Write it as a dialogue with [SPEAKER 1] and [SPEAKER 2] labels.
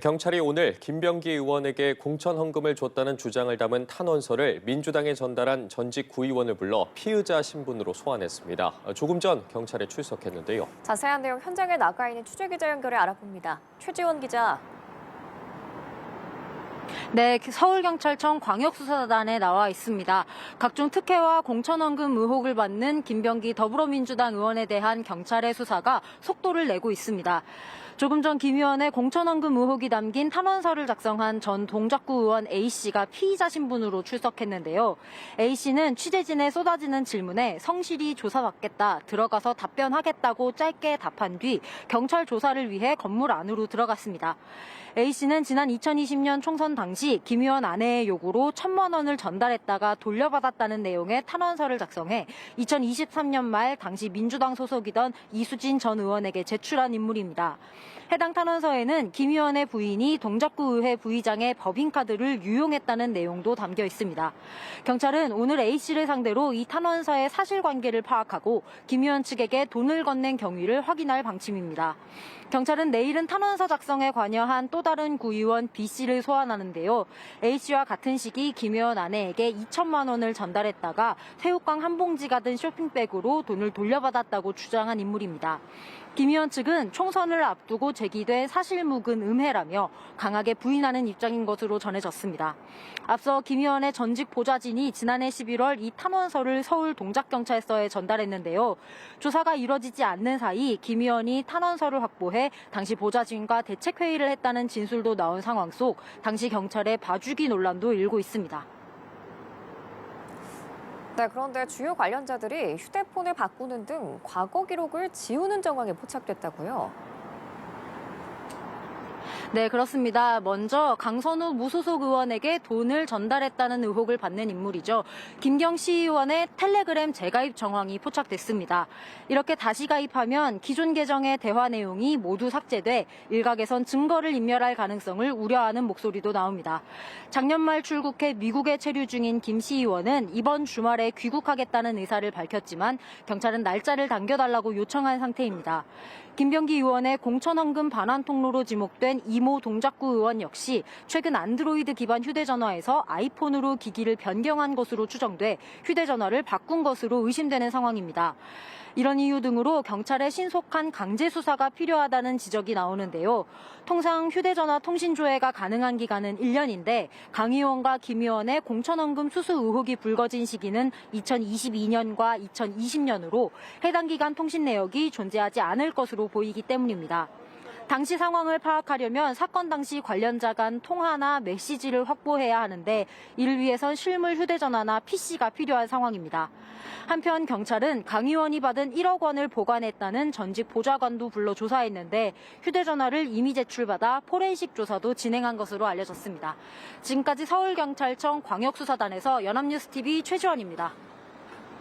[SPEAKER 1] 경찰이 오늘 김병기 의원에게 공천 헌금을 줬다는 주장을 담은 탄원서를 민주당에 전달한 전직 구의원을 불러 피의자 신분으로 소환했습니다. 조금 전 경찰에 출석했는데요.
[SPEAKER 2] 자세한 내용 현장에 나가 있는 취재기자 연결해 알아봅니다. 최지원 기자.
[SPEAKER 3] 네, 서울경찰청 광역수사단에 나와 있습니다. 각종 특혜와 공천헌금 의혹을 받는 김병기 더불어민주당 의원에 대한 경찰의 수사가 속도를 내고 있습니다. 조금 전 김 의원의 공천헌금 의혹이 담긴 탄원서를 작성한 전 동작구 의원 A씨가 피의자 신분으로 출석했는데요. A씨는 취재진의 쏟아지는 질문에 성실히 조사받겠다, 들어가서 답변하겠다고 짧게 답한 뒤 경찰 조사를 위해 건물 안으로 들어갔습니다. A씨는 지난 2020년 총선 당시 김 의원 아내의 요구로 1,000만 원을 전달했다가 돌려받았다는 내용의 탄원서를 작성해 2023년 말 당시 민주당 소속이던 이수진 전 의원에게 제출한 인물입니다. 해당 탄원서에는 김 의원의 부인이 동작구의회 부의장의 법인카드를 유용했다는 내용도 담겨 있습니다. 경찰은 오늘 A씨를 상대로 이 탄원서의 사실관계를 파악하고 김 의원 측에게 돈을 건넨 경위를 확인할 방침입니다. 경찰은 내일은 탄원서 작성에 관여한 또 다른 구의원 B씨를 소환하는데요. A씨와 같은 시기 김 의원 아내에게 2천만 원을 전달했다가 새우깡 한 봉지가 든 쇼핑백으로 돈을 돌려받았다고 주장한 인물입니다. 김 의원 측은 총선을 앞두고 제기된 사실무근 음해라며 강하게 부인하는 입장인 것으로 전해졌습니다. 앞서 김 의원의 전직 보좌진이 지난해 11월 이 탄원서를 서울 동작경찰서에 전달했는데요. 조사가 이뤄지지 않는 사이 김 의원이 탄원서를 확보해 당시 보좌진과 대책회의를 했다는 진술도 나온 상황 속 당시 경찰의 봐주기 논란도 일고 있습니다.
[SPEAKER 2] 네, 그런데 주요 관련자들이 휴대폰을 바꾸는 등 과거 기록을 지우는 정황에 포착됐다고요?
[SPEAKER 3] 네, 그렇습니다. 먼저 강선우 무소속 의원에게 돈을 전달했다는 의혹을 받는 인물이죠. 김경시 의원의 텔레그램 재가입 정황이 포착됐습니다. 이렇게 다시 가입하면 기존 계정의 대화 내용이 모두 삭제돼 일각에선 증거를 인멸할 가능성을 우려하는 목소리도 나옵니다. 작년 말 출국해 미국에 체류 중인 김시 의원은 이번 주말에 귀국하겠다는 의사를 밝혔지만 경찰은 날짜를 당겨달라고 요청한 상태입니다. 김병기 의원의 공천헌금 반환 통로로 지목된 이모 동작구 의원 역시 최근 안드로이드 기반 휴대전화에서 아이폰으로 기기를 변경한 것으로 추정돼 휴대전화를 바꾼 것으로 의심되는 상황입니다. 이런 이유 등으로 경찰의 신속한 강제 수사가 필요하다는 지적이 나오는데요. 통상 휴대전화 통신 조회가 가능한 기간은 1년인데 강 의원과 김 의원의 공천헌금 수수 의혹이 불거진 시기는 2022년과 2020년으로 해당 기간 통신 내역이 존재하지 않을 것으로 보이기 때문입니다. 당시 상황을 파악하려면 사건 당시 관련자 간 통화나 메시지를 확보해야 하는데 이를 위해선 실물 휴대전화나 PC가 필요한 상황입니다. 한편 경찰은 강 의원이 받은 1억 원을 보관했다는 전직 보좌관도 불러 조사했는데 휴대전화를 이미 제출받아 포렌식 조사도 진행한 것으로 알려졌습니다. 지금까지 서울경찰청 광역수사단에서 연합뉴스TV 최지원입니다.